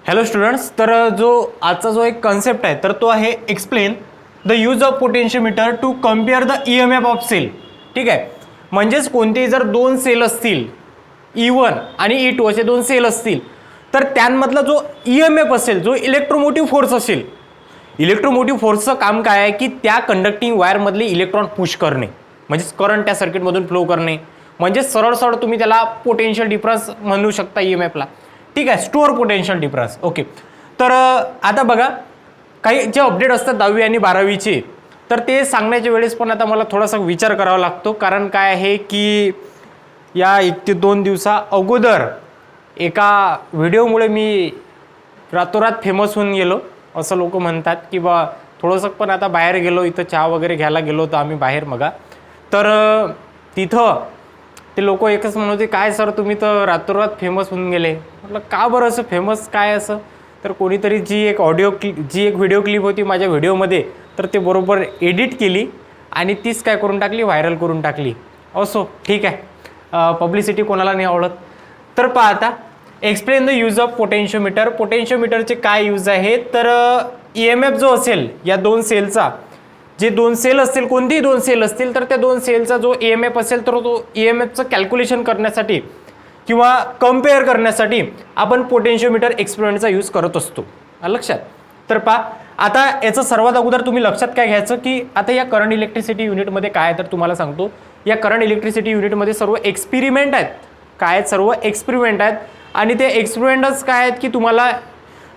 Hello students, तर आजचा जो एक कन्सेप्ट आहे तर तो आहे explain the use of potentiometer to compare the EMF of cell. ठीक आहे, म्हणजेच कोणतेही जर दोन सेल असतील E1 आणि E2 असे दोन सेल असतील तर त्यांमधला जो EMF असेल, जो इलेक्ट्रोमोटिव्ह फोर्स असेल, इलेक्ट्रोमोटिव्ह फोर्सचं काम काय आहे की त्या कंडक्टिंग वायरमधले इलेक्ट्रॉन पुश करणे, म्हणजेच करंट त्या सर्किटमधून फ्लो करणे, म्हणजे सरळ सरळ तुम्ही त्याला पोटेन्शियल डिफरन्स म्हणू शकता EMFला. ठीक आहे, स्टोअर पोटेन्शियल डिफरन्स. ओके, तर आता बघा काही जे अपडेट असतात 10वी आणि 12वीचे, तर ते सांगण्याच्या वेळेस पण आता मला थोडासा विचार करावा लागतो. कारण काय आहे की या 1 ते 2 दिवसा अगोदर एका व्हिडिओमुळे मी रातोरात फेमस होऊन गेलो असं लोक म्हणतात, की बा थोडंसं पण आता बाहेर गेलो, इथं चहा वगैरे घ्यायला गेलो होतो आम्ही बाहेर मगा, तर तिथं ते लोक एकच म्हणत होते, काय सर तुम्ही तर रातोरात फेमस होऊन गेले. म्हटलं का बरं असं फेमस काय असं, तर कोणीतरी जी एक व्हिडिओ क्लिप होती माझ्या व्हिडिओमध्ये, तर ते बरोबर एडिट केली आणि तीच काय करून टाकली, व्हायरल करून टाकली. असो, ठीक आहे, पब्लिसिटी कोणाला नाही आवडत. तर पहा आता explain the use of potentiometer. पोटेन्शियोमीटरचे काय यूज आहे, तर EMF जो असेल या दोन सेलचा, जे दोन सेल असतील, कोणतेही दोन सेल असतील, तर त्या दोन सेलचा जो EMF असेल तर तो EMFचं कॅल्क्युलेशन करण्यासाठी किंवा कम्पेअर करण्यासाठी आपण पोटेन्शियोमीटर एक्सपेरिमेंटचा यूज करत असतो. लक्षात. तर पहा आता याचं सर्वात अगोदर तुम्ही लक्षात काय घ्यायचं की आता या करंट इलेक्ट्रिसिटी युनिटमध्ये काय आहे, तर तुम्हाला सांगतो या करंट इलेक्ट्रिसिटी युनिटमध्ये सर्व एक्सपेरिमेंट आहेत. काय आहेत, सर्व एक्सपेरिमेंट आहेत. आणि ते एक्सपेरिमेंटच काय आहेत की तुम्हाला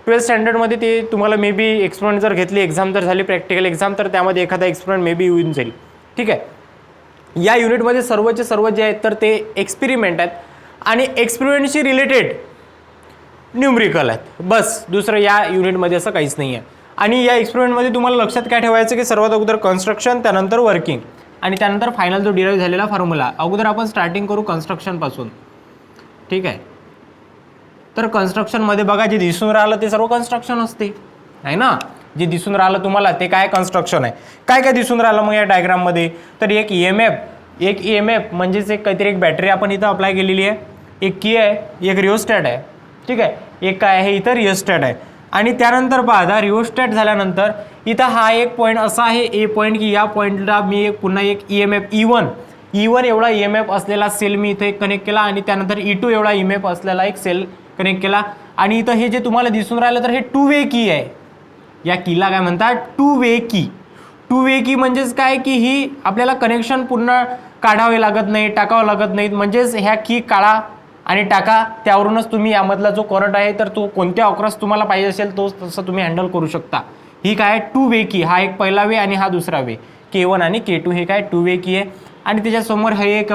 12th स्टँडर्डमध्ये ते तुम्हाला मे बी एक्सपेरिमेंट जर घेतली, एक्झाम जर झाली प्रॅक्टिकल एक्झाम, तर त्यामध्ये एखादा एक्सपेरिमेंट मे बी येऊन जाईल. ठीक आहे, या युनिटमध्ये सर्वचे सर्व जे आहेत तर ते एक्सपेरिमेंट आहेत आणि एक्सपेरिमेंटशी रिलेटेड न्यूमरिकल आहेत. बस दुसरं या युनिटमध्ये असं काहीच नाही आहे. आणि या एक्सपेरिमेंटमध्ये तुम्हाला लक्षात काय ठेवायचं की सर्वात अगोदर कन्स्ट्रक्शन, त्यानंतर वर्किंग आणि त्यानंतर फायनल जो डिराईव्ह झालेला फॉर्म्युला. अगोदर आपण स्टार्टिंग करू कन्स्ट्रक्शनपासून. ठीक आहे, तर कन्स्ट्रक्शनमध्ये बघा जे दिसून राहिलं ते सर्व कन्स्ट्रक्शन असते, आहे ना. जे दिसून राहिलं तुम्हाला ते काय कन्स्ट्रक्शन आहे. काय काय दिसून राहिलं मग या डायग्राममध्ये, तर एक EMF म्हणजेच एक काहीतरी एक बॅटरी आपण इथं अप्लाय केलेली आहे, एक की आहे, एक रिओस्टॅट आहे. ठीक आहे, एक काय आहे इथं रिओस्टॅट आहे. आणि त्यानंतर पहा रिओस्टॅट झाल्यानंतर इथं हा एक पॉईंट असा आहे ए पॉईंट की या पॉईंटला मी पुन्हा एक EMF E1 एवढा EMF असलेला सेल मी इथे कनेक्ट केला आणि त्यानंतर E2 एवढा EMF असलेला एक सेल कनेक्ट केला. आणि इथं हे जे तुम्हाला दिसून राहिलं तर हे 2 वे की आहे. या कीला काय म्हणतात, 2 वे की. 2 वे की म्हणजेच काय की ही आपल्याला कनेक्शन पूर्ण काढावे लागत नाही, टाकावं लागत नाहीत. म्हणजेच ह्या की काढा आणि टाका, त्यावरूनच तुम्ही यामधला जो करंट आहे तर तो कोणत्या अक्रॉस तुम्हाला पाहिजे असेल तो तसं तुम्ही हँडल करू शकता. ही काय 2 वे की, हा एक पहिला वे आणि हा दुसरा वे, K1 आणि K2 हे काय 2 वे की आहे. आणि त्याच्यासमोर हे एक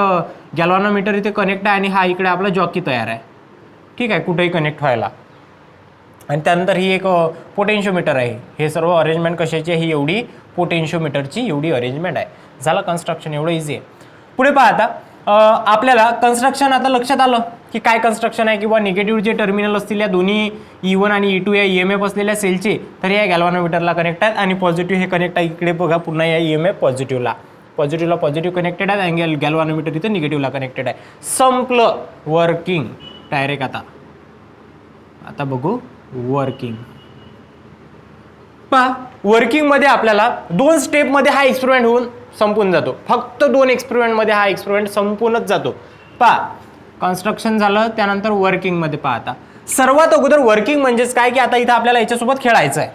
गॅल्व्हॅनोमीटर इथे कनेक्ट आहे आणि हा इकडे आपला जॉकी तयार आहे. ठीक आहे, कुठेही कनेक्ट व्हायला. आणि त्यानंतर ही एक पोटेन्शियोमीटर आहे. हे सर्व अरेंजमेंट कशाची आहे, ही एवढी पोटेन्शियोमीटरची एवढी अरेंजमेंट आहे. झालं कन्स्ट्रक्शन, एवढं इझी आहे. पुढे पहा आता आपल्याला कन्स्ट्रक्शन आता लक्षात आलं की काय कन्स्ट्रक्शन आहे, किंवा निगेटिव्ह जे टर्मिनल असतील या दोन्ही E1 आणि E2 या EMF असलेल्या सेलचे, तर या गॅल्व्हॅनोमीटरला कनेक्ट आहेत. आणि पॉझिटिव्ह हे कनेक्ट आहे इकडे बघा पुन्हा या EMF पॉझिटिव्हला पॉझिटिव्ह कनेक्टेड आहे आणि गॅल्व्हॅनोमीटर इथे निगेटिव्हला कनेक्टेड आहे. संपलं वर्किंग डायरेक्ट. आता बघू वर्किंग. पहा वर्किंगमध्ये आपल्याला 2 स्टेपमध्ये हा एक्सपेरिमेंट होऊन संपून जातो. फक्त 2 एक्सपेरिमेंटमध्ये हा एक्सपेरिमेंट संपूनच जातो. पहा कन्स्ट्रक्शन झालं, त्यानंतर वर्किंगमध्ये पहा आता सर्वात अगोदर वर्किंग म्हणजेच काय की आता इथं आपल्याला याच्यासोबत खेळायचं आहे.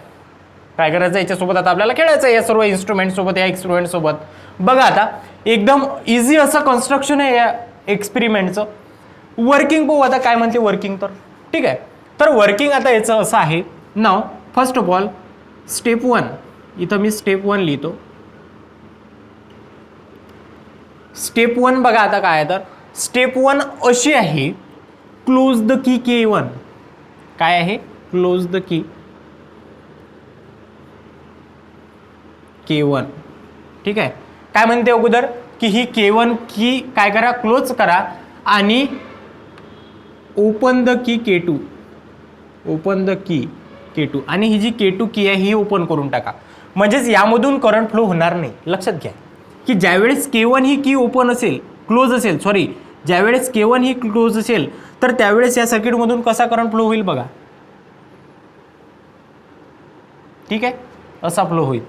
काय करायचं, याच्यासोबत आता आपल्याला खेळायचं आहे या सर्व इन्स्ट्रुमेंटसोबत, या एक्सपेरिमेंटसोबत. बघा आता एकदम इझी असं कन्स्ट्रक्शन आहे या एक्सपेरिमेंटचं. वर्किंग पाहू आता काय म्हणते वर्किंग. तर ठीक आहे, तर वर्किंग आता याचं असं आहे. नाव फर्स्ट ऑफ ऑल स्टेप 1, इथं मी स्टेप 1 लिहितो. स्टेप 1 बघा आता काय आहे, तर स्टेप 1 अशी आहे, क्लोज द की K1. काय आहे, क्लोज द की K1. ठीक आहे, काय म्हणते अगोदर की ही K1 की काय करा, क्लोज करा आणि open the key K2. Open the key K2 आणि ही जी K2 की आहे ही ओपन करून टाका. म्हणजेच यामधून करंट फ्लो होणार नाही. लक्षात घ्या की ज्यावेळेस K1 ही की ओपन असेल, क्लोज असेल, ज्यावेळेस K1 ही क्लोज असेल तर त्यावेळेस या सर्किटमधून कसा करंट फ्लो होईल बघा. ठीक आहे, असा फ्लो होईल.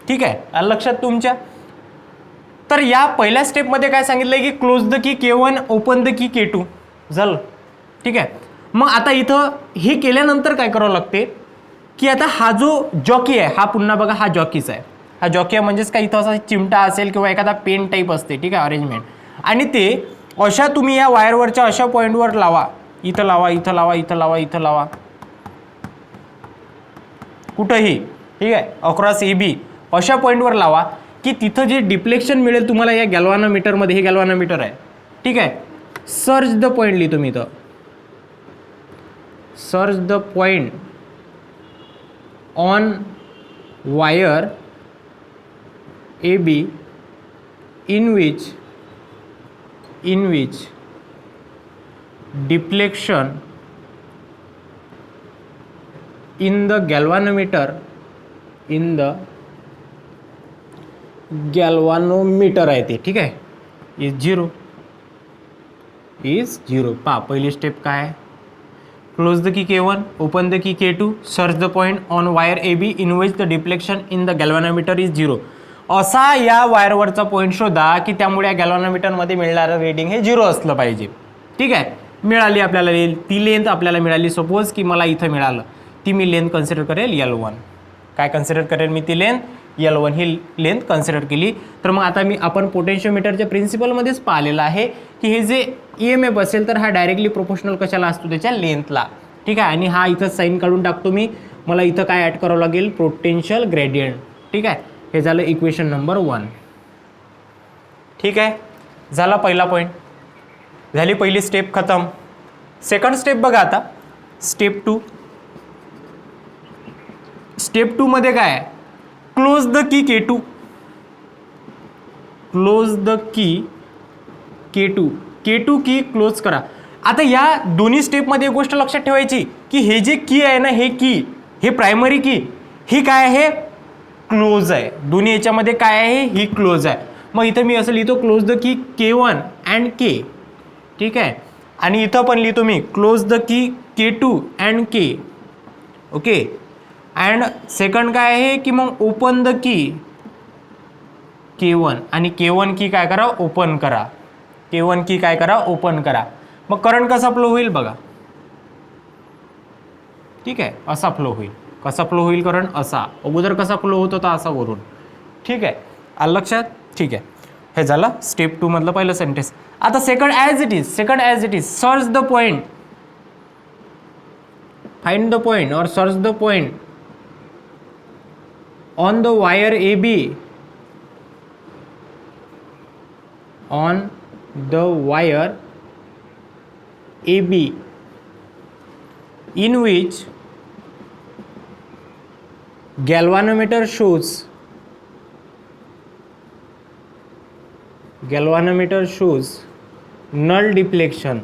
ठीक आहे, आलं लक्षात तुमच्या. तर या पहिल्या स्टेपमध्ये काय सांगितलंय की close the key K1 open the key K2 झालं. ठीक आहे, मग आता इथं हे केल्यानंतर काय करावं लागते की आता हा जो जॉकी आहे, हा पुन्हा बघा हा जॉकीच आहे. हा जॉकी आहे म्हणजेच काय, इथं असा चिमटा असेल किंवा एखादा पेन टाईप असते. ठीक आहे, अरेंजमेंट. आणि ते अशा तुम्ही या वायरवरच्या अशा पॉईंटवर लावा, इथं लावा, इथं लावा, इथं लावा, इथं लावा, कुठंही. ठीक आहे, अक्रॉस AB अशा पॉईंटवर लावा की तिथं जे डिफ्लेक्शन मिळेल तुम्हाला या गॅल्व्हॅनोमीटरमध्ये, हे गॅल्व्हॅनोमीटर आहे. ठीक आहे, सर्च द पॉईंट लिहितो मी इथं, search the point on wire AB in which deflection in the galvanometer आहे ते. ठीक आहे, इज झिरो. पहा पहिली स्टेप काय आहे, close the key K1 open the key K2 search the point on wire AB in which the deflection in the galvanometer is 0. असा या वायरवरचा पॉईंट शोधा की त्यामुळे या गॅल्व्हॅनोमीटरमध्ये मिळणारं रीडिंग हे 0 असलं पाहिजे. ठीक आहे, मिळाली आपल्याला ती लेंथ आपल्याला मिळाली. सपोज की मला इथं मिळालं, ती मी लेंथ कन्सिडर करेल L1. काय कन्सिडर करेल मी ती लेंथ L1 ही लेंथ कन्सिडर केली. तर मग आता आपण पोटेन्शियोमीटरच्या प्रिन्सिपलमध्येच पाहिलेलं आहे की हे जे EMF असेल तर हा डायरेक्टली प्रोपोर्शनल कशाला असतो, त्याच्या लेंथला. ठीक आहे, आणि हा इथं साईन काढून टाकतो मी. मला इथं काय ॲड करावं लागेल, पोटेन्शियल ग्रेडियंट. ठीक आहे, हे झालं इक्वेशन नंबर 1. ठीक आहे, झाला पहिला पॉईंट, झाली पहिली स्टेप खतम. सेकंड स्टेप बघा आता, स्टेप 2. स्टेप 2 मध्ये काय आहे, close the key K2, close the key K2 की क्लोज करा. आता या दोन्ही स्टेपमध्ये एक गोष्ट लक्षात ठेवायची की हे जे की आहे ना, हे की, हे प्रायमरी की, ही काय आहे, क्लोज आहे. दोन्ही याच्यामध्ये काय आहे, ही क्लोज आहे. मग इथं मी असं लिहितो close the key K1 and K. ठीक आहे, आणि इथं पण लिहितो मी close the key K2 and K. Okay, and second काय आहे की मग ओपन द की K1 आणि K1 की काय करा, ओपन करा. K1 की काय करा, ओपन करा. मग करंट कसा फ्लो होईल बघा. ठीक आहे, असा फ्लो होईल. कसा फ्लो होईल करंट, असा. अगोदर कसा फ्लो होत होता, असा वरून. ठीक आहे, आलं लक्षात. ठीक आहे, हे झालं स्टेप 2 मधलं पहिलं सेंटेन्स. आता second as it is, search the point, find the point or search the point on the wire AB, on the wire AB in which galvanometer shows null deflection.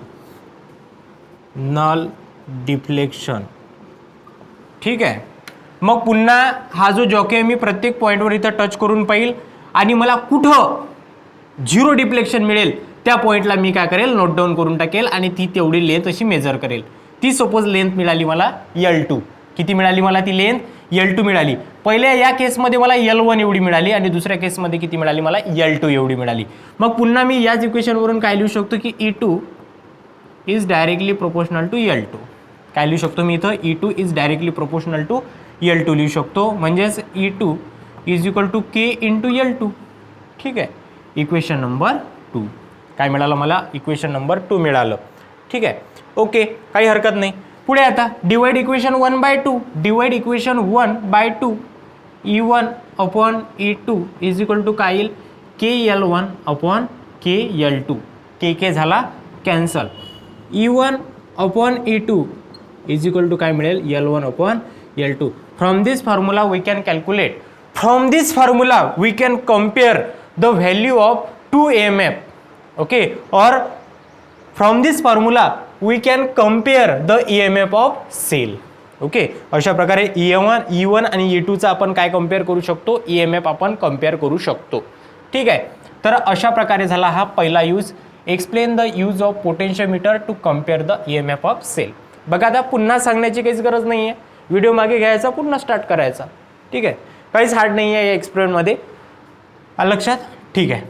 ठीक आहे, मग पुन्हा हा जो जॉकी आहे मी प्रत्येक पॉईंटवर इथं टच करून पाहिल आणि मला कुठं 0 डिफ्लेक्शन मिळेल त्या पॉईंटला मी काय करेल, नोट डाऊन करून टाकेल आणि ती तेवढी लेंथ अशी मेजर करेल. ती सपोज लेंथ मिळाली मला L2. किती मिळाली मला ती लेंथ, L2 मिळाली. पहिल्या या केसमध्ये मला L1 एवढी मिळाली आणि दुसऱ्या केसमध्ये किती मिळाली मला, L2 एवढी मिळाली. मग पुन्हा मी याच इक्वेशनवरून काय लिहू शकतो की E2 is directly proportional to L2. काय लिहू शकतो मी इथं, E2 is directly proportional to L2 लिहू शकतो. म्हणजेच E2 is equal to K into L2. ठीक आहे, इक्वेशन नंबर 2 काय मिळालं मला, इक्वेशन नंबर 2 मिळालं. ठीक आहे, ओके, काही हरकत नाही. पुढे आता divide equation 1/2, divide equation 1/2, E1 upon E2 is equal to काय येईल, KL1 अपॉन KL2. के झाला cancel. E1 upon E2 is equal to काय मिळेल, L1 upon L2. From this formula we can calculate, from this formula we can compare the value of 2 EMF. Okay, or from this formula we can compare the EMF of cell. Okay, अशा प्रकारे E1 आणि E2 चा आपण काय compare करू शकतो, EMF आपण compare करू शकतो. ठीक आहे, तर अशा प्रकारे झाला हा पहिला use. Explain the use of potentiometer to compare the EMF of cell. बघा आता पुन्हा सांगण्याची काहीच गरज नाही आहे, व्हिडिओ मागे घ्यायचा पुन्हा स्टार्ट करायचा. ठीक आहे, काहीच हार्ड नाही आहे या एक्सपेरिमेंटमध्ये. लक्षात? ठीक आहे.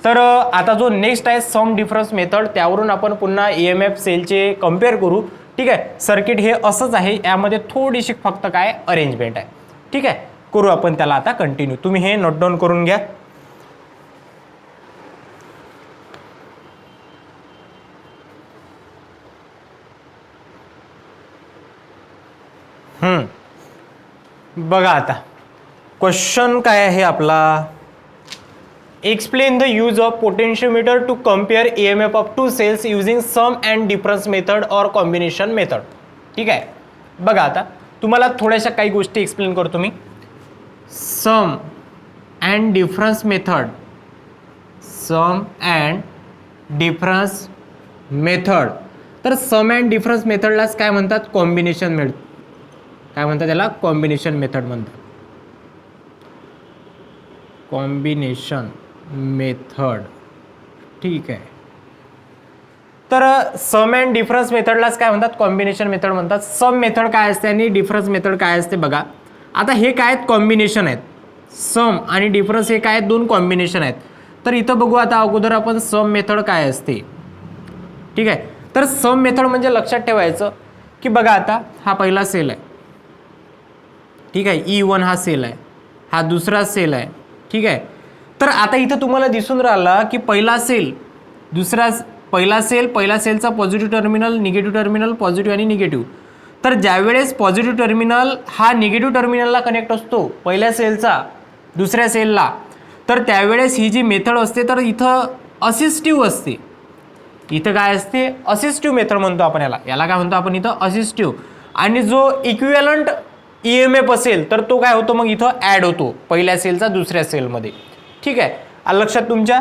तर आता जो नेक्स्ट आहे सम डिफरन्स मेथड, त्यावरून आपण पुन्हा EMF सेलचे कम्पेअर करू. ठीक आहे, सर्किट हे असंच आहे, यामध्ये थोडीशी फक्त काय अरेंजमेंट आहे. ठीक आहे, करू आपण त्याला आता कंटिन्यू. तुम्ही हे नोट डाऊन करून घ्या. बघा आता क्वेश्चन काय आहे आपला, explain the use of potentiometer to compare EMF of two cells using sum and difference method or combination method. ठीक आहे, बघा आता तुम्हाला थोड्याशा काही गोष्टी एक्सप्लेन करतो मी. Sum and difference method, sum and difference method. तर सम अँड डिफरन्स मेथडलाच काय म्हणतात, कॉम्बिनेशन मेथड. काय म्हणतात त्याला, कॉम्बिनेशन मेथड म्हणतात, कॉम्बिनेशन मेथड. ठीक आहे, तर सम अँड डिफरन्स मेथडलाच काय म्हणतात, कॉम्बिनेशन मेथड म्हणतात. सम मेथड काय असते आणि डिफरन्स मेथड काय असते बघा. आता हे काय आहेत, कॉम्बिनेशन आहेत. सम आणि डिफरन्स हे काय आहेत, दोन कॉम्बिनेशन आहेत. तर इथं बघू आता अगोदर आपण सम मेथड काय असते. ठीक आहे, तर सम मेथड म्हणजे लक्षात ठेवायचं की बघा आता हा पहिला सेल आहे. ठीक आहे, E1 हा सेल आहे, हा दुसरा सेल आहे. ठीक आहे, तर आता इथं तुम्हाला दिसून राहिला की पहिला सेल पहिला सेलचा positive terminal, negative terminal, positive आणि निगेटिव्ह. तर ज्यावेळेस पॉझिटिव्ह टर्मिनल हा निगेटिव्ह टर्मिनलला कनेक्ट असतो पहिल्या सेलचा दुसऱ्या सेलला, तर त्यावेळेस ही जी मेथड असते तर इथं असिस्टिव्ह असते. इथं काय असते, असिस्टिव्ह मेथड म्हणतो आपण याला काय म्हणतो आपण इथं, असिस्टिव्ह. आणि जो इक्विव्हॅलंट EMF असेल तर तो काय होतो मग इथं ॲड होतो पहिल्या सेलचा दुसऱ्या सेलमध्ये. ठीक आहे, लक्षात तुमच्या.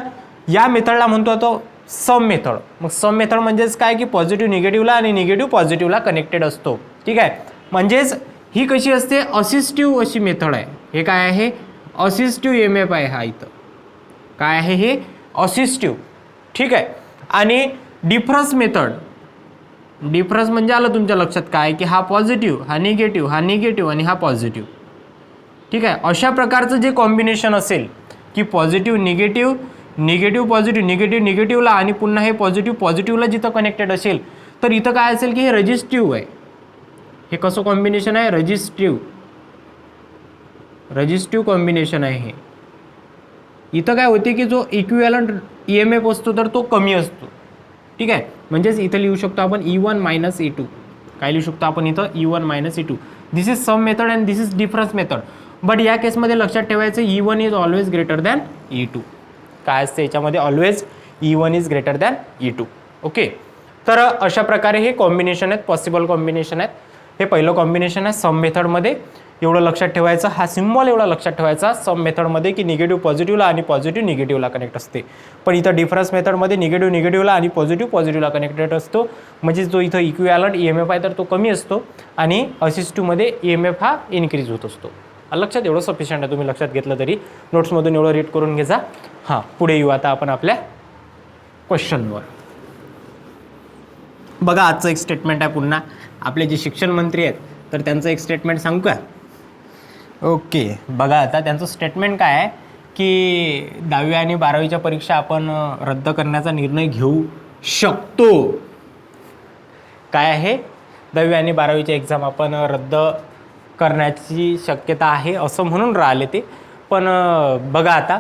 या मेथडला म्हणतो तो सम मेथड. मग सम मेथड म्हणजेच काय की पॉझिटिव्ह निगेटिव्हला आणि निगेटिव्ह पॉझिटिव्हला कनेक्टेड असतो. ठीक आहे, म्हणजेच ही कशी असते, असिस्टिव्ह अशी मेथड आहे. हे काय आहे, असिस्टिव्ह EMF आहे. हा इथं काय आहे, हे असिस्टिव्ह. ठीक आहे, आणि डिफरन्स मेथड, डिफरन्स म्हणजे आलं तुमच्या लक्षात काय की हा पॉझिटिव्ह, हा निगेटिव्ह आणि हा पॉझिटिव्ह. ठीक आहे, अशा प्रकारचं जे कॉम्बिनेशन असेल की positive negative, negative positive, negative निगेटिव्हला आणि पुन्हा हे पॉझिटिव्ह पॉझिटिव्हला जिथं कनेक्टेड असेल तर इथं काय असेल की हे रजिस्टिव्ह आहे. हे कसं कॉम्बिनेशन आहे, रजिस्टिव्ह कॉम्बिनेशन आहे हे. इथं काय होते की जो इक्विव्हॅलंट EMF असतो तर तो कमी असतो. ठीक आहे, म्हणजेच इथं लिहू शकतो आपण E1 - E2. काय लिहू शकतो आपण इथं, E1 - E2. This is sum method and this is difference method. But या केसमध्ये लक्षात ठेवायचं E1 is always greater than E2. काय असते याच्यामध्ये, always E1 is greater than E2. Okay, तर अशा प्रकारे हे कॉम्बिनेशन आहेत, पॉसिबल कॉम्बिनेशन आहेत. हे पहिलं कॉम्बिनेशन आहे सम मेथडमध्ये. एवढं लक्षात ठेवायचं, हा सिम्बॉल एवढा लक्षात ठेवायचा सम मेथडमध्ये की निगेटिव्ह पॉझिटिव्हला आणि पॉझिटिव्ह निगेटिव्हला कनेक्ट असते. पण इथं डिफरन्स मेथडमध्ये निगेटिव्ह निगेटिव्हला आणि पॉझिटिव्ह पॉझिटिव्हला कनेक्टेड असतो. म्हणजे जो इथं इक्विव्हॅलंट EMF आहे तर तो कमी असतो आणि असिस्टिव्हमध्ये EMF हा इन्क्रीज होत असतो. लक्षात, एवढं सफिशियंट आहे. तुम्ही लक्षात घेतलं तरी नोट्समधून एवढं रीड करून घ्यायचा. हां, पुढे येऊ आता आपण आपल्या क्वेश्चनवर. बघा आजचं एक स्टेटमेंट आहे. पुन्हा आपले जे शिक्षण मंत्री आहेत तर त्यांचं एक स्टेटमेंट सांगू का. ओके, बघा आता त्यांचं स्टेटमेंट काय आहे की 10वी आणि 12वीच्या परीक्षा आपण रद्द करण्याचा निर्णय घेऊ शकतो. काय आहे, 10वी आणि 12वीची एक्झाम आपण रद्द करण्याची शक्यता आहे असं म्हणून राहिले ते. पण बघा आता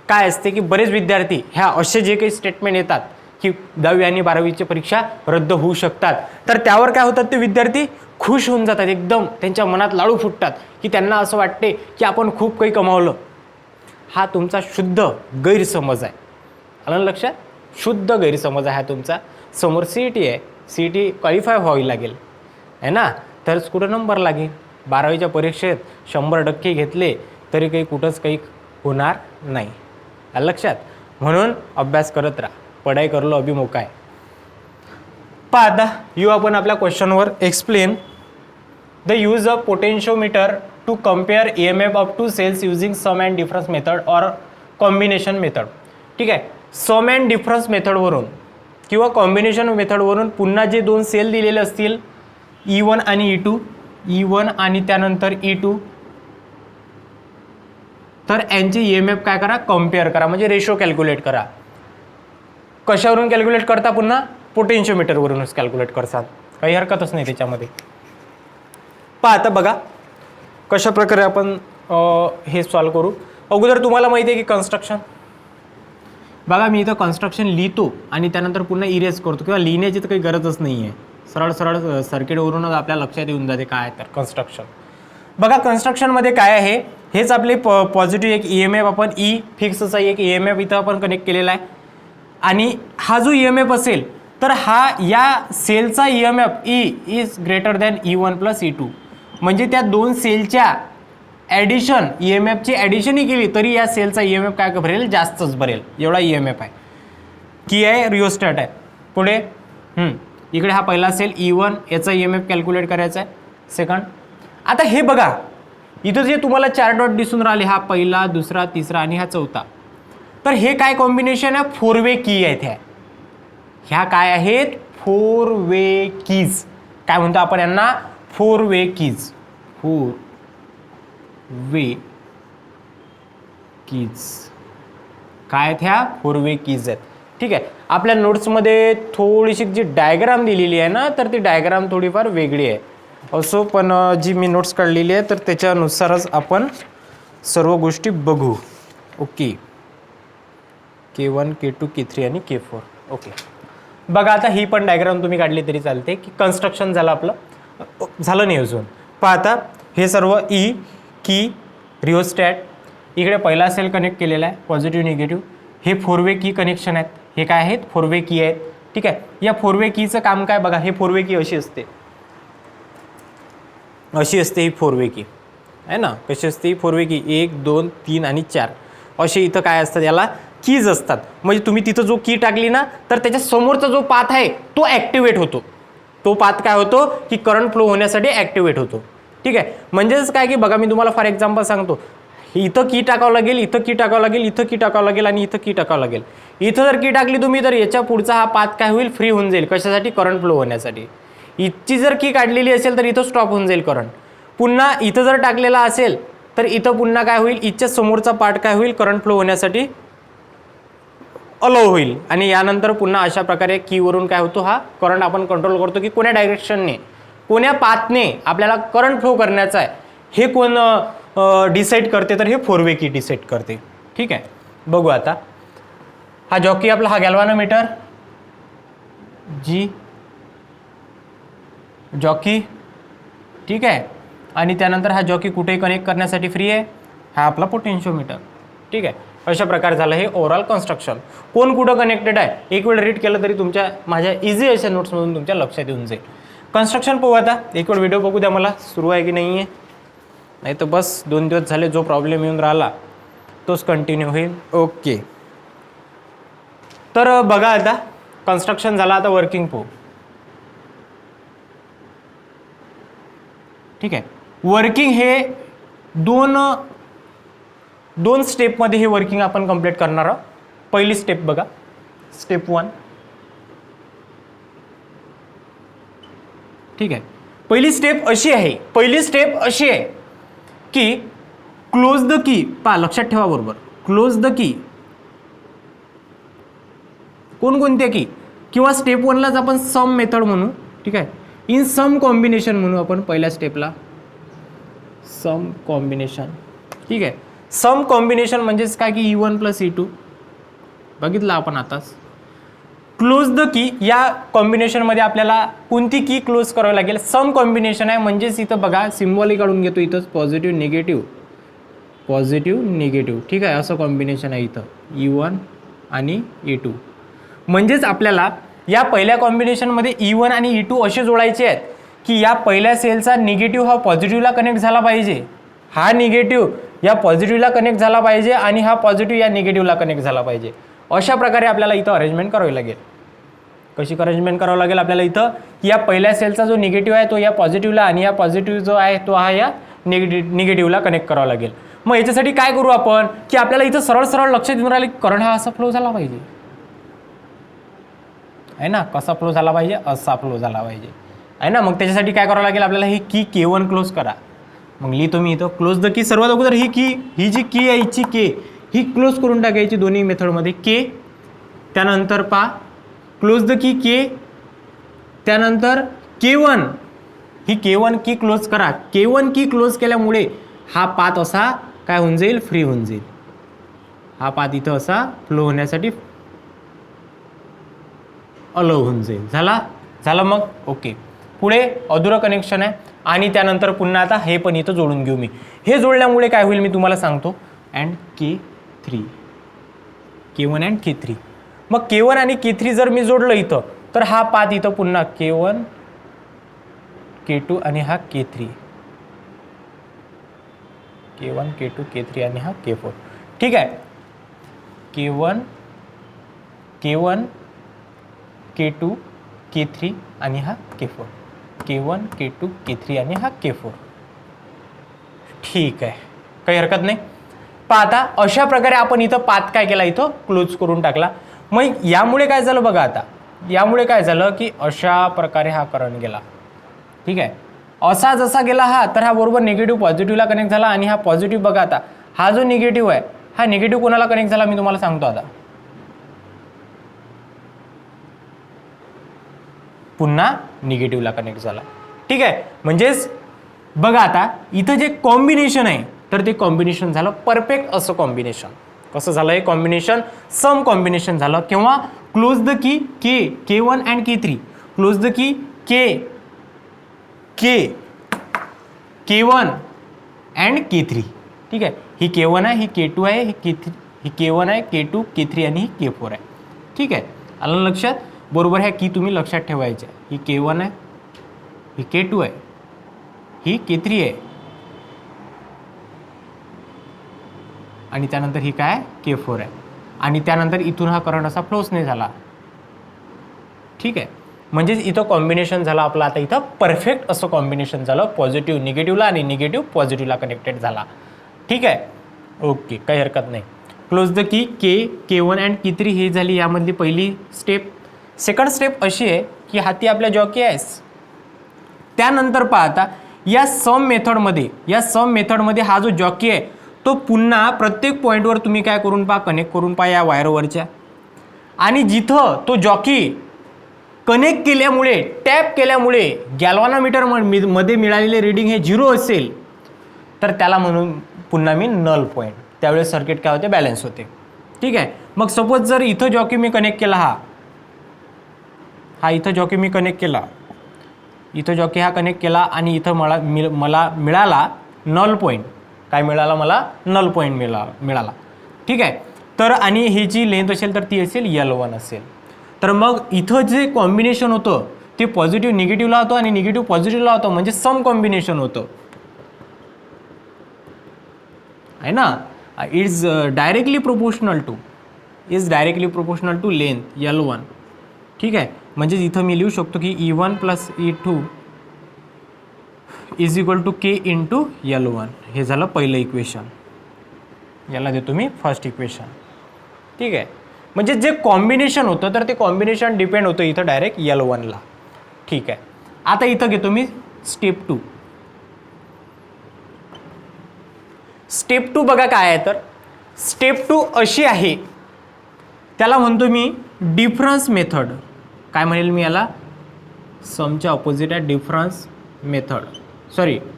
काय असते की बरेच विद्यार्थी ह्या असे जे काही स्टेटमेंट येतात की 10वी आणि 12वीची परीक्षा रद्द होऊ शकतात, तर त्यावर काय होतात, ते विद्यार्थी खुश होऊन जातात. एकदम त्यांच्या मनात लाडू फुटतात की त्यांना असं वाटते की आपण खूप काही कमावलं. हा तुमचा शुद्ध गैरसमज आहे. आलं लक्षात, शुद्ध गैरसमज आहे हा तुमचा. समोर CET आहे, CET क्वालिफाय व्हावी लागेल आहे ना, तरच कुठं नंबर लागेल. 12वीच्या परीक्षेत 100% घेतले तरी काही कुठंच काही होणार नाही. आलं लक्षात, म्हणून अभ्यास करत राहा. पढाई करलो अभि मौका आहे. आता येऊ आपण आपल्या क्वेश्चनवर. Explain the use of potentiometer to compare EMF of two cells using sum and difference method or combination method. ठीक आहे, सम अँड डिफरन्स मेथडवरून किंवा कॉम्बिनेशन मेथडवरून पुन्हा जे दोन सेल दिलेले असतील E1 आणि E2, E1 आणि त्यानंतर E2, तर यांचे EMF काय करा, कम्पेअर करा, म्हणजे रेशो कॅल्क्युलेट करा. कशावरून कॅल्क्युलेट करता, पुन्हा पोटेन्शियोमीटरवरूनच कॅल्क्युलेट करतात, काही हरकतच नाही त्याच्यामध्ये. पहा आता बघा कशा प्रकारे आपण हे सॉल्व करू. अगोदर तुम्हाला माहिती आहे की कन्स्ट्रक्शन, बघा मी इथं कन्स्ट्रक्शन लिहितो आणि त्यानंतर पुन्हा इरेज करतो, किंवा लिहिण्याची तर काही गरजच नाही आहे, सरळ सरळ सर्किटवरूनच आपल्या लक्षात येऊन जाते काय तर कन्स्ट्रक्शन. बघा कन्स्ट्रक्शनमध्ये काय आहे, हेच आपले पॉझिटिव्ह एक EMF आपण E फिक्सचा एक EMF इथं आपण कनेक्ट केलेला आहे, आणि हा जो EMF असेल तर हा या सेलचा EMF E is greater than E1 plus E2, म्हणजे त्या दोन सेलच्या ॲडिशन EMFची ॲडिशनही केली तरी या सेलचा EMF काय भरेल, जास्तच भरेल, एवढा EMF आहे. की आहे रिओस्टॅट आहे. पुढे इकडे हा पहिला सेल E1, याचा EMF कॅल्क्युलेट करायचा आहे. सेकंड, आता हे बघा इथं जे तुम्हाला 4 डॉट दिसून राहिले, हा पहिला, दुसरा, तिसरा आणि हा चौथा, तर हे काय कॉम्बिनेशन आहे, 4 वे की आहेत. ह्या काय आहेत, 4 वे कीज, काय म्हणतो आपण यांना, 4 वे कीज, 4 वे कीज काय आहेत, ह्या 4 वे कीज आहेत. ठीक आहे, आपल्या नोट्समध्ये थोडीशी जी डायग्राम दिलेली आहे ना, तर ती डायग्राम थोडीफार वेगळी आहे असो, पण जी मी नोट्स काढलेली आहे तर त्याच्यानुसारच आपण सर्व गोष्टी बघू. ओके, K1, K2, K3 आणि K4. ओके, बघा आता ही पण डायग्राम तुम्ही काढली तरी चालते, की कन्स्ट्रक्शन झालं आपलं, झालं नाही अजून. पहा आता हे सर्व E की रिओस्टॅट, इकडे पहिला सेल कनेक्ट केलेला आहे, पॉझिटिव्ह निगेटिव्ह, हे 4 वे की कनेक्शन आहेत. हे काय आहेत, 4 वे की आहेत. ठीक आहे, या 4 वे कीचं काम काय बघा, हे 4 वे की अशी असते, अशी असते ही 4 वे की आहे ना, कशी असते ही 4 वे की, 1, 2, 3 आणि 4 असे इथं काय असतात, याला कीज असतात. म्हणजे तुम्ही तिथं जो की टाकली ना, तर त्याच्या समोरचा जो पाथ आहे तो ॲक्टिवेट होतो. तो पाथ काय होतो, की करंट फ्लो होण्यासाठी ॲक्टिवेट होतो. ठीक आहे, म्हणजेच काय की बघा मी तुम्हाला फॉर एक्झाम्पल सांगतो, इथं की टाकावं लागेल, इथं की टाकावं लागेल, इथं की टाकावं लागेल आणि इथं की टाकावं लागेल. इथं जर की टाकली तुम्ही तर याच्या पुढचा हा पाथ काय होईल, फ्री होऊन जाईल, कशासाठी, करंट फ्लो होण्यासाठी. इथची जर की काढलेली असेल तर इथं स्टॉप होऊन जाईल करंट. पुन्हा इथं जर टाकलेला असेल तर इथं पुन्हा काय होईल, इथच्या समोरचा पार्ट काय होईल, करंट फ्लो होण्यासाठी अलाउ होईल. आणि यानंतर पुन्हा अशा प्रकारे कीवरून काय होतो, हा करंट आपण कंट्रोल करतो की कोण्या डायरेक्शनने, कोण्या पाथने आपल्याला करंट फ्लो करण्याचा आहे हे कोण डिसाईड करते, तर हे 4 वे की डिसाईड करते. ठीक आहे, बघू आता हा जॉकी आपला, हा गॅल्व्हॅनोमीटर जी जॉकी. ठीक आहे, आणि त्यानंतर हा जॉकी कुठेही कनेक्ट करण्यासाठी फ्री आहे, हा आपला पोटेन्शियोमीटर. ठीक आहे, अशा प्रकारे झालं हे ओव्हरऑल कन्स्ट्रक्शन. कोण कुठं कनेक्टेड आहे एक वेळ रीड केलं तरी तुमच्या माझ्या इझी अशा नोट्समधून तुमच्या लक्षात येऊन जाईल. कन्स्ट्रक्शन पाहू आता, एक वेळ व्हिडिओ बघू द्या मला, सुरू आहे की नाही आहे, नाही तर बस 2 दिवस झाले जो प्रॉब्लेम येऊन राहिला तोच कंटिन्यू होईल. ओके, तर बघा आता कन्स्ट्रक्शन झालं, आता वर्किंग पाहू. ठीक आहे, वर्किंग हे दोन स्टेपमध्ये हे वर्किंग आपण कंप्लीट करणार आहोत. पहिली स्टेप बघा, स्टेप 1. ठीक आहे, पहिली स्टेप अशी आहे की क्लोज द की, पहा लक्षात ठेवा बरोबर, क्लोज द की कोणकोणत्या की, किंवा स्टेप 1लाच आपण सम मेथड म्हणू. ठीक आहे, इन सम कॉम्बिनेशन म्हणू आपण पहिल्या स्टेपला, सम कॉम्बिनेशन. ठीक आहे, सम कॉम्बिनेशन म्हणजेच काय की E1 प्लस E2 बघितलं आपण आताच. क्लोज द की, या कॉम्बिनेशनमध्ये आपल्याला कोणती की क्लोज करावी लागेल, सम कॉम्बिनेशन आहे, म्हणजेच इथं बघा सिम्बॉल काढून घेतो, इथंच पॉझिटिव्ह निगेटिव्ह, पॉझिटिव्ह निगेटिव्ह. ठीक आहे, असं कॉम्बिनेशन आहे इथं E1 आणि E2. म्हणजेच आपल्याला या पहिल्या कॉम्बिनेशनमध्ये E1 आणि E2 असे जोडायचे आहेत की या पहिल्या सेलचा निगेटिव्ह हा पॉझिटिव्हला कनेक्ट झाला पाहिजे, हा निगेटिव्ह या पॉझिटिव्हला कनेक्ट झाला पाहिजे आणि हा पॉझिटिव्ह या निगेटिव्हला कनेक्ट झाला पाहिजे. अशा प्रकारे आपल्याला इथं अरेंजमेंट करावी लागेल. कशी अरेंजमेंट करावं लागेल आपल्याला इथं, की या पहिल्या सेलचा जो निगेटिव्ह आहे तो या पॉझिटिव्हला आणि या पॉझिटिव्ह जो आहे तो हा या निगेटिव्हला कनेक्ट करावा लागेल. मग याच्यासाठी काय करू आपण, की आपल्याला इथं सरळ सरळ लक्षात येऊन राहिले करंट हा असा फ्लो झाला पाहिजे आहे ना, कसा फ्लो झाला पाहिजे, असा फ्लो झाला पाहिजे. आहे ना. मग त्याच्यासाठी काय करावं लागेल आपल्याला, ही की K1 क्लोज करा. मग लिहितो मी इथं क्लोज द की. सर्वात अगोदर ही की, ही जी की आहे हिची के ही क्लोज करून टाकायची दोन्ही मेथडमध्ये के. त्यानंतर क्लोज द की के. त्यानंतर K1, ही K1 की क्लोज करा. K1 की क्लोज केल्यामुळे हा पाथ असा काय होऊन जाईल, फ्री होऊन जाईल. हा पाथ इथं असा फ्लो होण्यासाठी अलाउ होऊन जाईल. झालं मग ओके. पुढे अधुरं कनेक्शन आहे आणि त्यानंतर पुन्हा आता हे पण इथं जोडून घेऊ मी. हे जोडल्यामुळे काय होईल मी तुम्हाला सांगतो. And K3, K1 and K3. मग K1 आणि K3 जर मी जोडलं इथं तर हा पाथ इथं पुन्हा K1 K2 आणि हा K3, K1 K2 K3 आणि हा K4. ठीक आहे. K1 K2 K3 आणि हा K4, K1 K2 K3 आणि हा K4. ठीक आहे, काही हरकत नाही. आता अशा प्रकारे आपण इथं पाथ काय केला, इथं क्लोज करून टाकला. मग यामुळे काय झालं बघा, आता यामुळे काय झालं की अशा प्रकारे हा करंट गेला. ठीक आहे. असा जसा गेला हा, तर हा बरोबर निगेटिव्ह पॉझिटिव्हला कनेक्ट झाला. आणि हा पॉझिटिव्ह बघा, आता हा जो निगेटिव्ह आहे हा निगेटिव्ह कोणाला कनेक्ट झाला मी तुम्हाला सांगतो. आता पुन्हा निगेटिव्हला कनेक्ट झाला. ठीक आहे. म्हणजेच बघा आता इथं जे कॉम्बिनेशन आहे तर ते कॉम्बिनेशन झालं परफेक्ट असं कॉम्बिनेशन. कसं झालं हे कॉम्बिनेशन, सम कॉम्बिनेशन झालं. केव्हा, close the key K1 and K3, close the key K1 and K3. ठीक आहे. ही K1 आहे, ही K2 आहे, ही K1 आहे, K2 K3 आणि ही K4 आहे. ठीक आहे. आलं लक्षात. बरोबर ह्या की तुम्ही लक्षात ठेवायच्या. ही K1 आहे, ही K2 आहे, ही K3 आहे आणि त्यानंतर ही काय K4 आहे. आणि त्यानंतर इथून हा करंट असा फ्लोच नाही झाला. ठीक आहे. म्हणजेच इथं कॉम्बिनेशन झालं आपलं. आता इथं परफेक्ट असं कॉम्बिनेशन झालं, पॉझिटिव्ह निगेटिव्हला आणि निगेटिव्ह पॉझिटिव्हला कनेक्टेड झाला. ठीक आहे. ओके, काही हरकत नाही. Close the key K1 and K3 ही झाली यामधली पहिली स्टेप. सेकंड स्टेप अशी आहे की हाती आपल्या जॉकी आहेस. त्यानंतर पाहता या सम मेथडमध्ये हा जो जॉकी आहे तो पुन्हा प्रत्येक पॉईंटवर तुम्ही काय करून पहा, कनेक्ट करून पहा या वायरवरच्या. आणि जिथं तो जॉकी कनेक्ट केल्यामुळे, टॅप केल्यामुळे गॅल्व्हॅनोमीटर मध्ये मिळालेले रीडिंग हे 0 असेल तर त्याला म्हणून पुन्हा मी नल पॉईंट. त्यावेळेस सर्किट काय होते, बॅलन्स होते. ठीक आहे. मग सपोज जर इथं जॉकी मी कनेक्ट केला, हा इथं जॉकी मी कनेक्ट केला, इथं जॉकी हा कनेक्ट केला आणि इथं मला मिळाला नल पॉईंट. काय मिळाला मला, नल पॉईंट मिळाला. ठीक आहे. तर आणि ही जी लेंथ असेल तर ती असेल L1 असेल. तर मग इथं जे कॉम्बिनेशन होतं ते पॉझिटिव्ह निगेटिव्हला होतं आणि निगेटिव्ह पॉझिटिव्हला होतं. म्हणजे सम कॉम्बिनेशन होतं, आहे ना. Is directly proportional to length L1. ठीक आहे. म्हणजे इथं मी लिहू शकतो की E1 plus E2 is equal to K into L1. हे झालं पहिलं इक्वेशन. याला देतो मी फर्स्ट इक्वेशन. ठीक आहे. म्हणजे जे कॉम्बिनेशन होतं तर ते कॉम्बिनेशन डिपेंड होतं इथं डायरेक्ट L1ला. ठीक आहे. आता इथं घेतो मी स्टेप 2. स्टेप 2 बघा काय आहे, तर स्टेप 2 अशी आहे, त्याला म्हणतो मी डिफरन्स मेथड. काय म्हणेल मी याला, समच्या ऑपोजिट आहे डिफरन्स मेथड,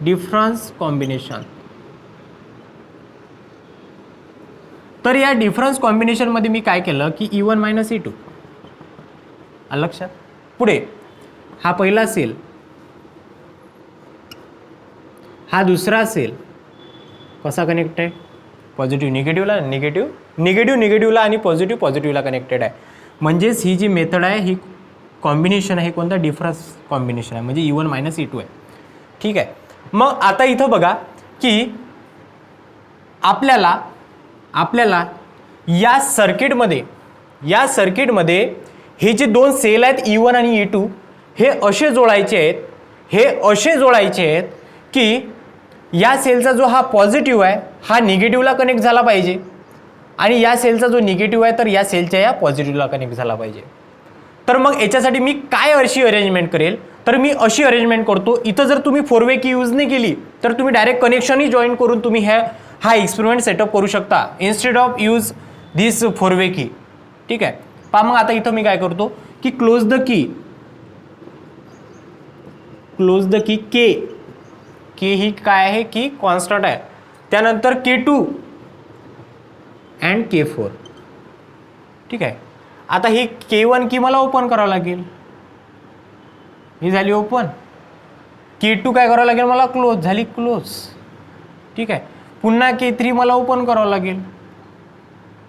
डिफरन्स कॉम्बिनेशन. तर या डिफरन्स कॉम्बिनेशनमध्ये मी काय केलं की E1 मायनस E2 लक्षात. पुढे हा पहिला असेल, हा दुसरा असेल. कसा कनेक्ट आहे, पॉझिटिव्ह निगेटिव्हला आणि पॉझिटिव्ह पॉझिटिव्हला कनेक्टेड आहे. म्हणजेच ही जी मेथड आहे ही कॉम्बिनेशन आहे, कोणता डिफरन्स कॉम्बिनेशन आहे, म्हणजे E1 मायनस E2 आहे. ठीक आहे. मग आता इथं बघा की आपल्याला या सर्किटमध्ये हे जे दोन सेल आहेत E1 आणि E2 हे असे जोडायचे आहेत की या सेलचा जो हा पॉझिटिव्ह आहे हा निगेटिव्हला कनेक्ट झाला पाहिजे आणि या सेलचा जो निगेटिव्ह आहे तर या सेलच्या या पॉझिटिव्हला कनेक्ट झाला पाहिजे. तर मग याच्यासाठी मी काय अशी अरेंजमेंट करेल, तर तर मी अशी अरेंजमेंट करतो. इथं जर तुम्ही 4 वे की यूज नाही केली तर तुम्ही डायरेक्ट कनेक्शनही जॉईन करून तुम्ही हा एक्सपेरिमेंट सेटअप करू शकता इन्स्टेड ऑफ यूज दिस 4 वे की. ठीक आहे. पहा मग आता इथं मी काय करतो की क्लोज द की के ही काय आहे की कॉन्स्टंट आहे. त्यानंतर K2 अँड K4. ठीक आहे. आता ही K1 की मला ओपन करावं लागेल. ही झाली ओपन. K2 काय करावं लागेल मला क्लोज. झाली क्लोज. ठीक आहे. पुन्हा K3 मला ओपन करावं लागेल.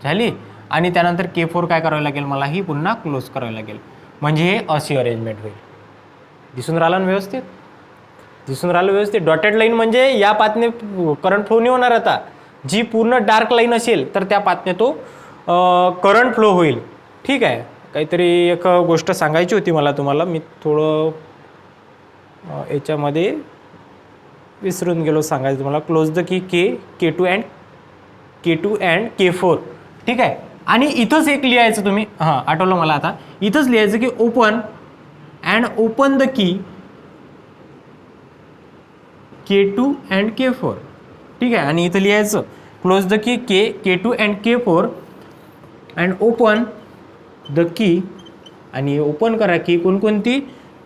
झाली. आणि त्यानंतर K4 काय करावं लागेल मला ही पुन्हा क्लोज करावं लागेल. म्हणजे हे अशी अरेंजमेंट होईल. दिसून राहिलं ना व्यवस्थित. दिसून राहिलं व्यवस्थित. डॉटेड लाईन म्हणजे या पाथने करंट फ्लो नाही होणार. आता जी पूर्ण डार्क लाईन असेल तर त्या पाथने तो करंट फ्लो होईल. ठीक आहे. काहीतरी एक गोष्ट सांगायची होती मला तुम्हाला. मी थोडं याच्यामध्ये विसरून गेलो सांगायचं तुम्हाला. Close the key K2 and K4. ठीक आहे. आणि इथंच एक लिहायचं तुम्ही. हां आठवलं मला आता. इथंच लिहायचं की open the key K2 and K4. ठीक आहे. आणि इथं लिहायचं close the key K2 and K4 and open the की. आणि ओपन करा की कोणकोणती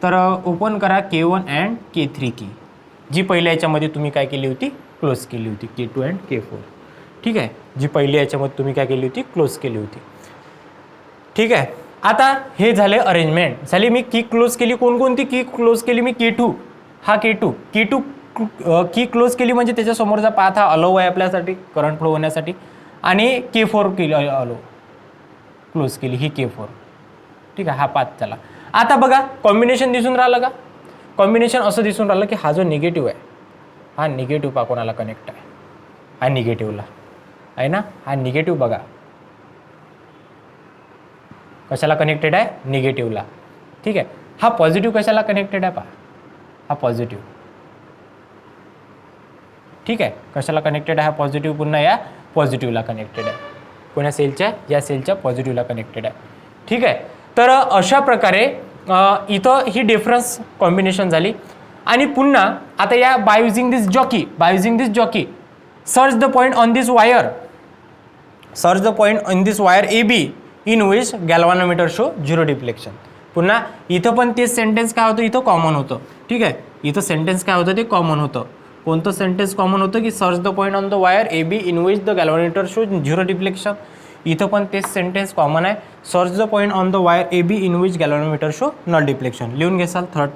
तर ओपन करा K1 अँड K3 की जी पहिल्या याच्यामध्ये तुम्ही काय केली होती क्लोज केली होती K2 अँड K4. ठीक आहे. जी पहिल्या याच्यामध्ये तुम्ही काय केली होती क्लोज केली होती. ठीक आहे. आता हे झाले अरेंजमेंट झाली. मी की क्लोज केली. कोणकोणती की क्लोज केली मी K2 की क्लोज केली म्हणजे त्याच्यासमोरचा पाथ हा अलाउ आहे आपल्यासाठी करंट फ्लो होण्यासाठी. आणि K4 केली अलाउ क्लोज केली ही K4. ठीक आहे. हा पाथ चला. आता बघा कॉम्बिनेशन दिसून राहिलं का. कॉम्बिनेशन असं दिसून राहिलं की हा जो निगेटिव्ह आहे हा निगेटिव्ह पा कोणाला कनेक्ट आहे. हा निगेटिव्हला आहे ना. हा निगेटिव्ह बघा कशाला कनेक्टेड आहे निगेटिव्हला. ठीक आहे. हा पॉझिटिव्ह कशाला कनेक्टेड आहे पहा. हा पॉझिटिव्ह. ठीक आहे. कशाला कनेक्टेड आहे हा पॉझिटिव्ह पुन्हा या पॉझिटिव्हला कनेक्टेड आहे. कोण्या सेलच्या या सेलच्या पॉझिटिव्हला कनेक्टेड आहे. ठीक आहे. तर अशा प्रकारे इथं ही डिफरन्स कॉम्बिनेशन झाली. आणि पुन्हा आता या by using this jockey search the point on this wire AB in which galvanometer show 0 deflection. पुन्हा इथं पण तेच सेंटेन्स काय होतं इथं कॉमन होतं. ठीक आहे. इथं सेंटेन्स काय होतं ते कॉमन होतं. कोणतं सेंटेन्स कॉमन होतं की search the point on the wire AB in which the galvanometer show 0 deflection. इथं पण तेच सेंटेन्स कॉमन आहे. Search the point on the wire AB in which galvanometer show null deflection. लिहून घ्याल थर्ड.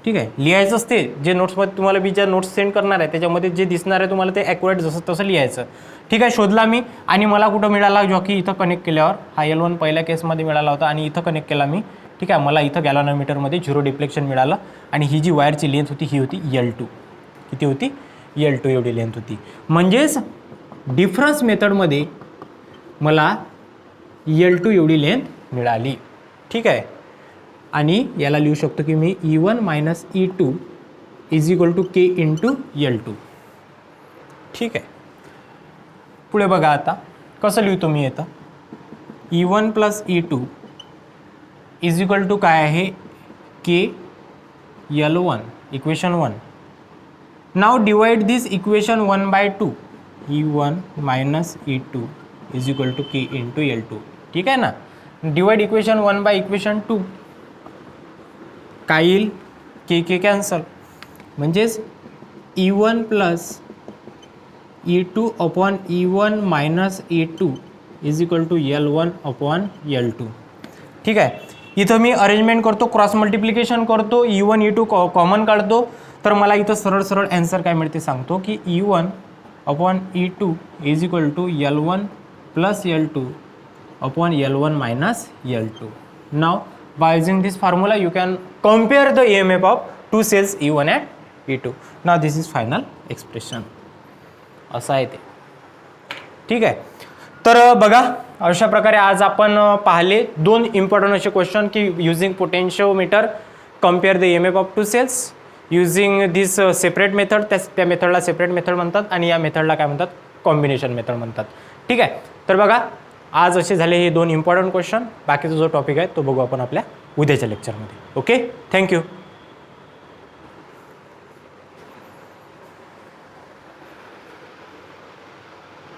ठीक आहे. लिहायचंच ते जे नोट्समध्ये तुम्हाला मी ज्या नोट्स सेंड करणार आहे त्याच्यामध्ये जे दिसणार आहे तुम्हाला ते ॲक्युरेट जसं तसं लिहायचं. ठीक आहे. शोधला मी आणि मला कुठं मिळाला जॉकी इथं कनेक्ट केल्यावर हा L1 पहिल्या केसमध्ये मिळाला होता आणि इथं कनेक्ट केला मी. ठीक आहे. मला इथं गॅल्व्हॅनोमीटरमध्ये 0 डिफ्लेक्शन मिळालं. आणि ही जी वायरची लेंथ होती ही होती L2. किती होती L2 एवढी लेंथ होती. म्हणजेच डिफरन्स मेथडमध्ये मला L2 एवढी लेंथ मिळाली. ठीक आहे. आणि याला लिहू शकतो की मी E1 minus E2 is equal to K into L2. ठीक आहे. पुढे बघा आता कसं लिहितो मी येतं. E1 plus E2 is equal to काय आहे K L1 equation 1. Now divide this equation 1/2. E1 minus E2 is equal to K into L2. ठीक आहे ना. Divide equation 1 by equation 2. काय येईल K कॅन्सल. म्हणजेच E1 plus E2 upon E1 minus E2 is equal to L1 upon L2. ठीक आहे. इथं मी अरेंजमेंट करतो क्रॉस मल्टिप्लिकेशन करतो E1 E2 कॉमन काढतो तर मला इथं सरळ सरळ ॲन्सर काय मिळते सांगतो की E1 upon E2 is equal to L1 plus L2 upon L1 minus L2. Now by using this formula you can compare the EMF of two cells E1 and E2. Now this is final expression. असं आहे ते. ठीक आहे. तर बघा अशा प्रकारे आज आपण पाहिले 2 इम्पॉर्टंट असे क्वेश्चन की using potentiometer compare the EMF of two cells using this separate method. त्या मेथडला सेपरेट मेथड म्हणतात आणि या मेथडला काय म्हणतात कॉम्बिनेशन मेथड म्हणतात. ठीक आहे. तर बघा आज असे झाले हे 2 इम्पॉर्टंट क्वेश्चन. बाकीचा जो टॉपिक आहे तो बघू आपण आपल्या उद्याच्या लेक्चरमध्ये. ओके. थँक्यू.